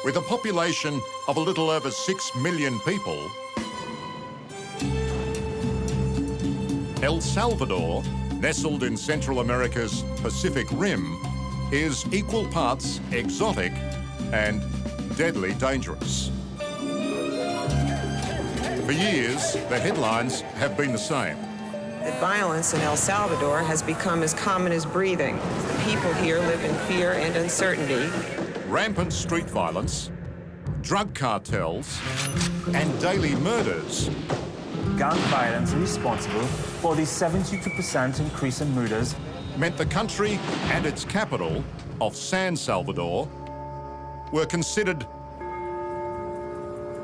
With a population of a little over 6 million people, El Salvador, nestled in Central America's Pacific Rim, is equal parts exotic and deadly dangerous. For years, the headlines have been the same. The violence in El Salvador has become as common as breathing. The people here live in fear and uncertainty. Rampant street violence, drug cartels, and daily murders. Gang violence responsible for the 72% increase in murders meant the country and its capital of San Salvador were considered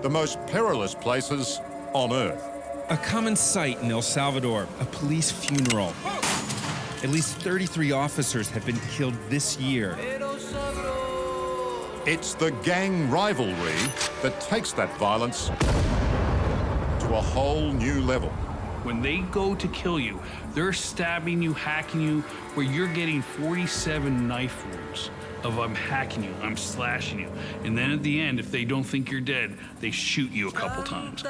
the most perilous places on earth. A common sight in El Salvador, a police funeral. At least 33 officers have been killed this year. It's the gang rivalry that takes that violence to a whole new level. When they go to kill you, they're stabbing you, hacking you, where you're getting 47 knife wounds of I'm hacking you, I'm slashing you. And then at the end, if they don't think you're dead, they shoot you a couple times.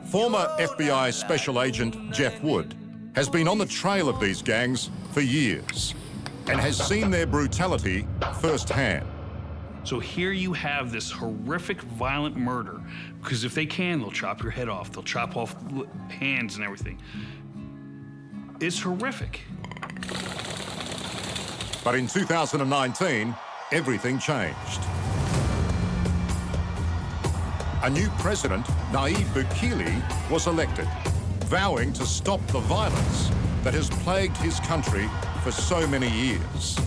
Former FBI Special Agent Jeff Wood has been on the trail of these gangs for years and has seen their brutality firsthand. So here you have this horrific, violent murder, because if they can, they'll chop your head off. They'll chop off hands and everything. It's horrific. But in 2019, everything changed. A new president, Nayib Bukele, was elected, vowing to stop the violence that has plagued his country for so many years.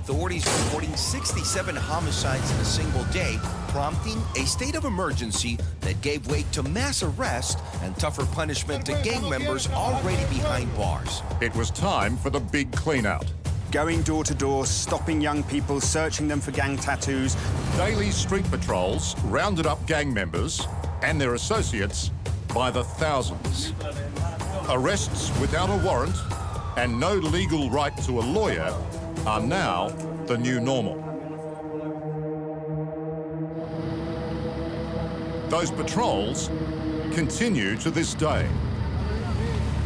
Authorities reporting 67 homicides in a single day, prompting a state of emergency that gave way to mass arrest and tougher punishment to gang members already behind bars. It was time for the big clean-out. Going door to door, stopping young people, searching them for gang tattoos. Daily street patrols rounded up gang members and their associates by the thousands. Arrests without a warrant and no legal right to a lawyer are now the new normal. Those patrols continue to this day.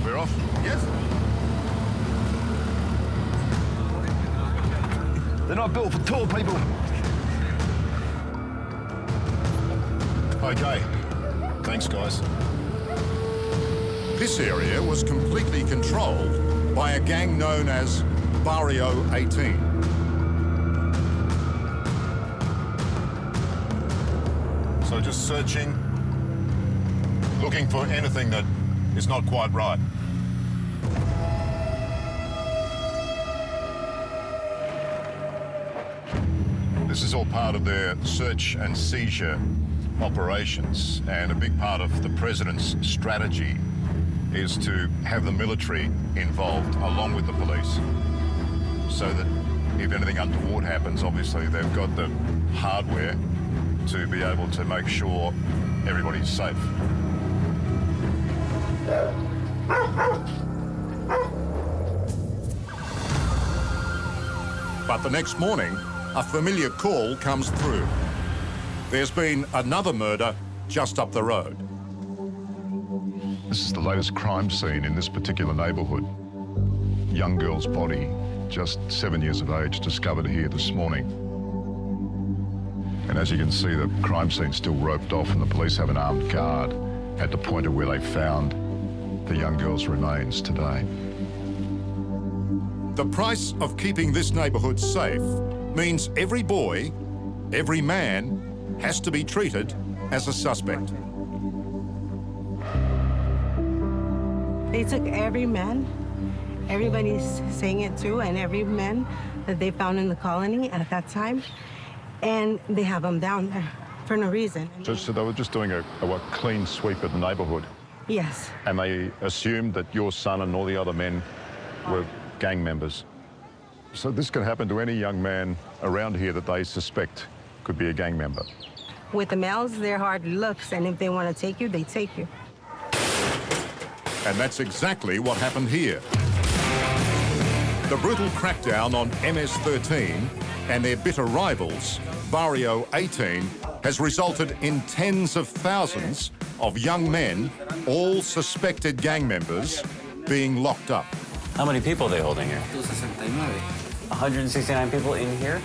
We're off? Yes. They're not built for tall people. Okay. Thanks, guys. This area was completely controlled by a gang known as Barrio 18. So just searching, looking for anything that is not quite right. This is all part of their search and seizure operations, and a big part of the president's strategy is to have the military involved along with the police, so that if anything untoward happens, obviously they've got the hardware to be able to make sure everybody's safe. But the next morning, a familiar call comes through. There's been another murder just up the road. This is the latest crime scene in this particular neighborhood. Young girl's body, just 7 years of age, discovered here this morning. And as you can see, the crime scene's still roped off and the police have an armed guard at the point of where they found the young girl's remains today. The price of keeping this neighborhood safe means every boy, every man, has to be treated as a suspect. They took every man, everybody's saying it too, and every man that they found in the colony at that time, and they have them down there for no reason. So they were just doing a clean sweep of the neighborhood? Yes. And they assumed that your son and all the other men were gang members. So this can happen to any young man around here that they suspect could be a gang member. With the males, they're hard looks, and if they want to take you, they take you. And that's exactly what happened here. The brutal crackdown on MS-13 and their bitter rivals, Barrio 18, has resulted in tens of thousands of young men, all suspected gang members, being locked up. How many people are they holding here? 169 people in here?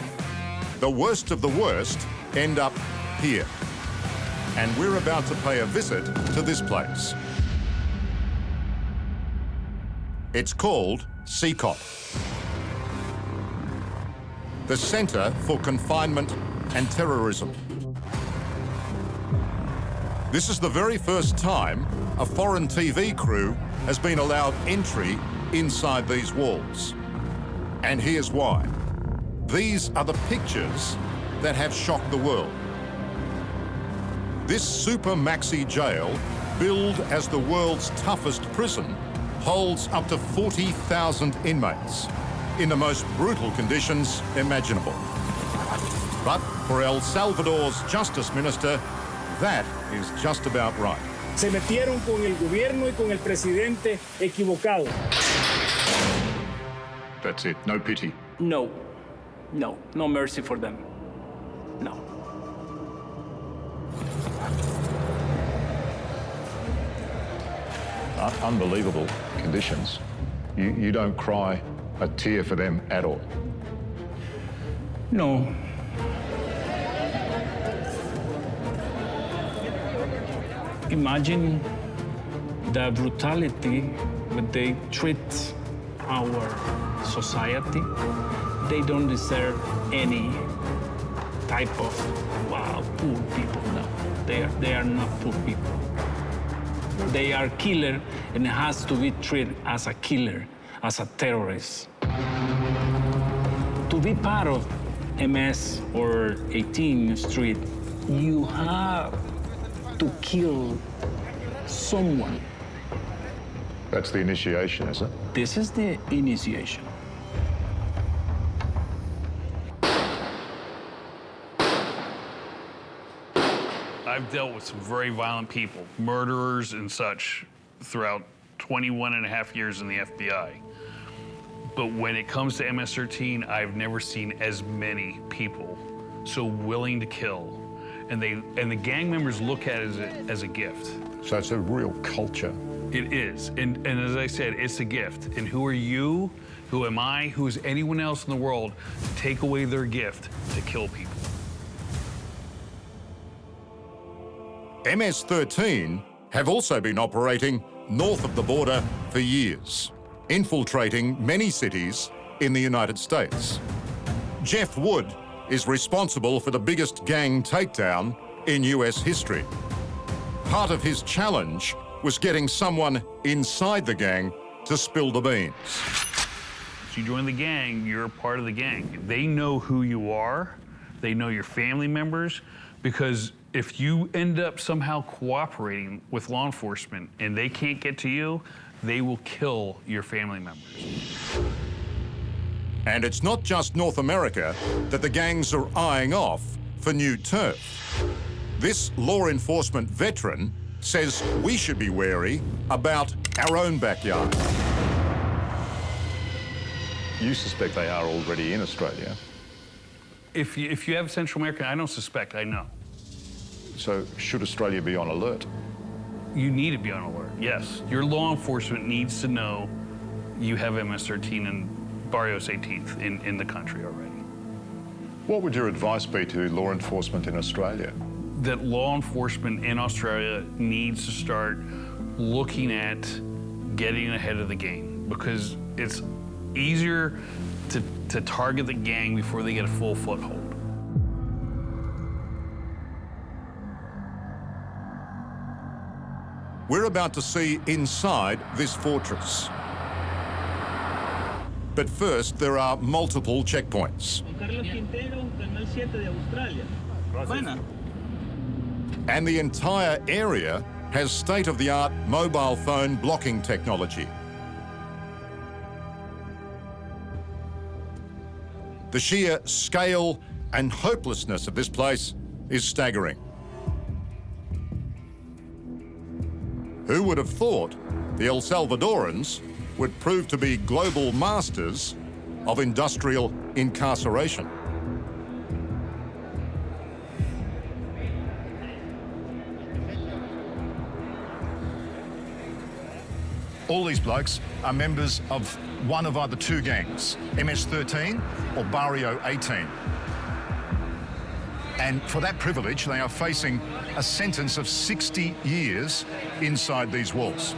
The worst of the worst end up here. And we're about to pay a visit to this place. It's called CCOP, the Centre for Confinement and Terrorism. This is the very first time a foreign TV crew has been allowed entry inside these walls. And here's why. These are the pictures that have shocked the world. This super maxi jail, billed as the world's toughest prison, holds up to 40,000 inmates in the most brutal conditions imaginable. But for El Salvador's Justice Minister, that is just about right. Se metieron con el gobierno y con el presidente equivocado. That's it, no pity. No mercy for them. No. Unbelievable conditions. You don't cry a tear for them at all. No. Imagine the brutality that they treat our society. They don't deserve any type of, wow, poor people. No, they are not poor people. They are killer and has to be treated as a killer, as a terrorist. To be part of MS or 18th Street, you have to kill someone. That's the initiation, is it? This is the initiation. I've dealt with some very violent people, murderers and such, throughout 21 and a half years in the FBI. But when it comes to MS-13, I've never seen as many people so willing to kill. And the gang members look at it as a gift. So it's a real culture. It is. And as I said, it's a gift. And who are you? Who am I? Who is anyone else in the world to take away their gift to kill people? MS-13 have also been operating north of the border for years, infiltrating many cities in the United States. Jeff Wood is responsible for the biggest gang takedown in US history. Part of his challenge was getting someone inside the gang to spill the beans. If you join the gang, you're a part of the gang. They know who you are. They know your family members, because if you end up somehow cooperating with law enforcement and they can't get to you, they will kill your family members. And it's not just North America that the gangs are eyeing off for new turf. This law enforcement veteran says we should be wary about our own backyard. You suspect they are already in Australia. If you have Central American, I don't suspect, I know. So should Australia be on alert? You need to be on alert, yes. Your law enforcement needs to know you have MS-13 and Barrios 18th in the country already. What would your advice be to law enforcement in Australia? That law enforcement in Australia needs to start looking at getting ahead of the game, because it's easier to target the gang before they get a full foothold. We're about to see inside this fortress. But first, there are multiple checkpoints. And the entire area has state-of-the-art mobile phone blocking technology. The sheer scale and hopelessness of this place is staggering. Who would have thought the El Salvadorans would prove to be global masters of industrial incarceration? All these blokes are members of one of either two gangs, MS-13 or Barrio 18. And for that privilege, they are facing a sentence of 60 years inside these walls.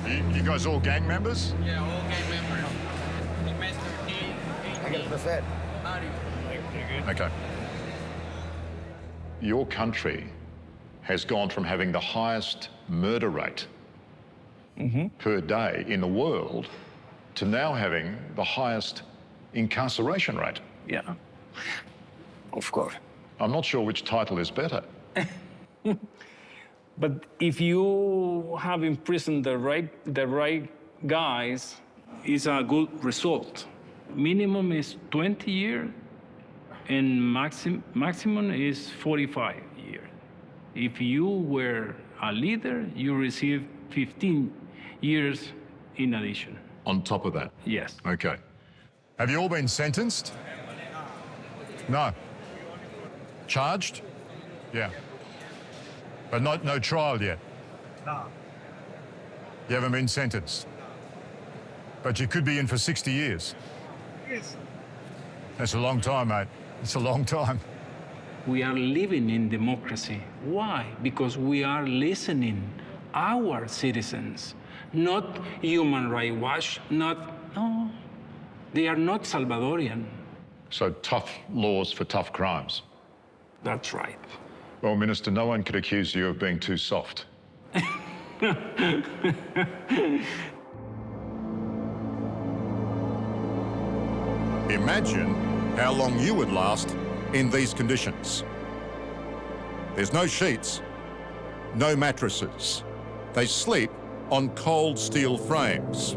You guys all gang members? Yeah, all gang members. I get the Okay. Your country has gone from having the highest murder rate per day in the world to now having the highest incarceration rate. Yeah, of course. I'm not sure which title is better. But if you have imprisoned the right guys, it's a good result. Minimum is 20 years, and maximum is 45 years. If you were a leader, you receive 15 years in addition. On top of that? Yes. Okay. Have you all been sentenced? No. Charged? Yeah. But no trial yet? No. You haven't been sentenced? But you could be in for 60 years? Yes. That's a long time, mate. It's a long time. We are living in democracy. Why? Because we are listening our citizens, not Human Rights Watch, no. They are not Salvadorian. So tough laws for tough crimes. That's right. Well, Minister, no one could accuse you of being too soft. Imagine how long you would last in these conditions. There's no sheets, no mattresses. They sleep on cold steel frames,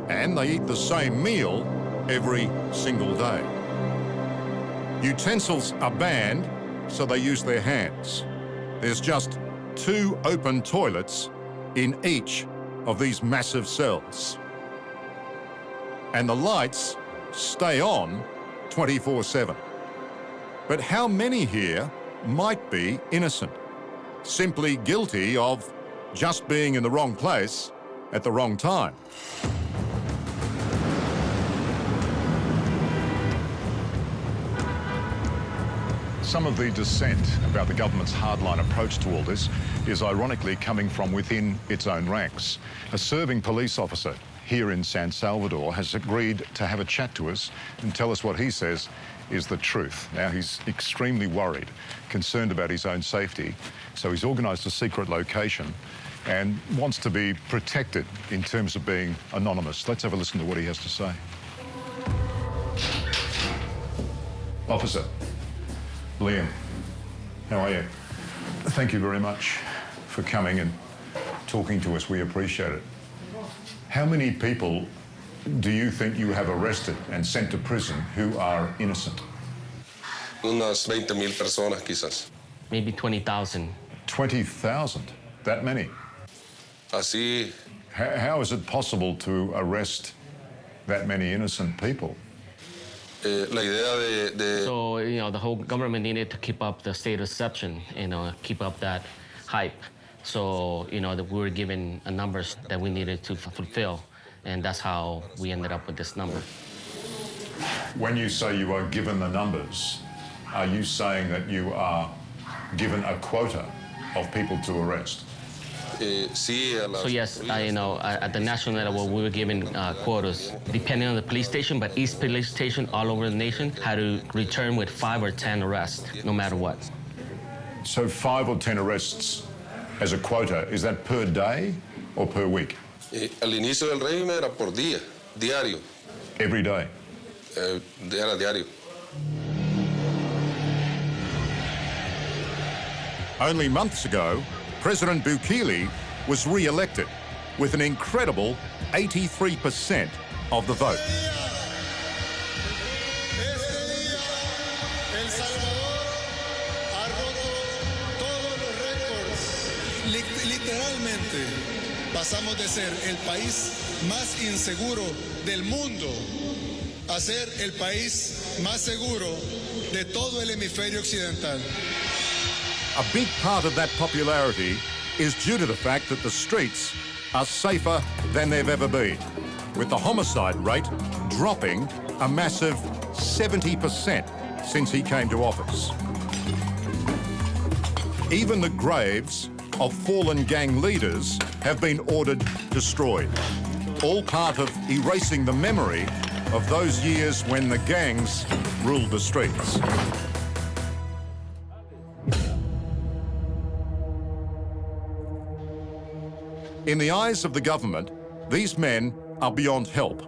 and they eat the same meal every single day. Utensils are banned, so they use their hands. There's just 2 open toilets in each of these massive cells. And the lights stay on 24/7. But how many here might be innocent, simply guilty of just being in the wrong place at the wrong time? Some of the dissent about the government's hardline approach to all this is ironically coming from within its own ranks. A serving police officer here in San Salvador has agreed to have a chat to us and tell us what he says is the truth. Now, he's extremely worried, concerned about his own safety, so he's organised a secret location and wants to be protected in terms of being anonymous. Let's have a listen to what he has to say. Officer. Liam, how are you? Thank you very much for coming and talking to us. We appreciate it. How many people do you think you have arrested and sent to prison who are innocent? Unas 20,000 personas, quizás. Maybe 20,000. 20,000? That many? Así. How is it possible to arrest that many innocent people? La idea de... So, the whole government needed to keep up the state of deception, keep up that hype. So, that we were given numbers that we needed to fulfill, and that's how we ended up with this number. When you say you are given the numbers, are you saying that you are given a quota of people to arrest? So yes, at the national level, we were given quotas, depending on the police station, but each police station all over the nation had to return with 5 or 10 arrests, no matter what. So 5 or 10 arrests as a quota, is that per day or per week? Al inicio del régimen era por día, diario. Every day? Era diario. Only months ago, President Bukele was re-elected with an incredible 83% of the vote. El Salvador ha roto todos los récords. Literalmente, pasamos de ser el país más inseguro del mundo a ser el país más seguro de todo el hemisferio occidental. A big part of that popularity is due to the fact that the streets are safer than they've ever been, with the homicide rate dropping a massive 70% since he came to office. Even the graves of fallen gang leaders have been ordered destroyed, all part of erasing the memory of those years when the gangs ruled the streets. In the eyes of the government, these men are beyond help.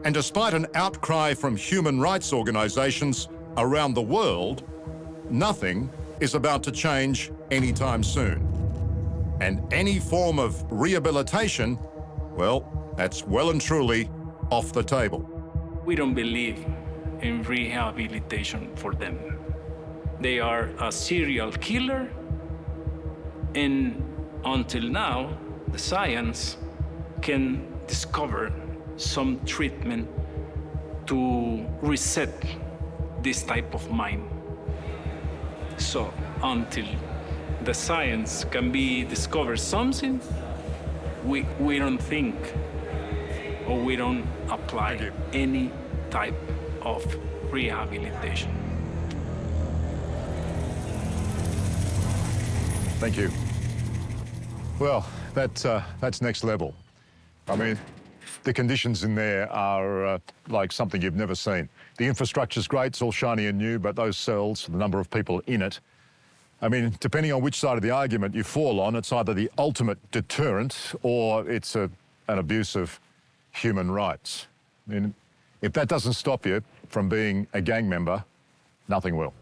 And despite an outcry from human rights organisations around the world, nothing is about to change anytime soon. And any form of rehabilitation, well, that's well and truly off the table. We don't believe in rehabilitation for them. They are a serial killer, and until now, the science can discover some treatment to reset this type of mind. So until the science can be discovered something, we don't think or we don't apply any type of rehabilitation. Thank you. Well, that's next level. I mean, the conditions in there are like something you've never seen. The infrastructure's great, it's all shiny and new, but those cells, the number of people in it, I mean, depending on which side of the argument you fall on, it's either the ultimate deterrent or it's an abuse of human rights. I mean, if that doesn't stop you from being a gang member, nothing will.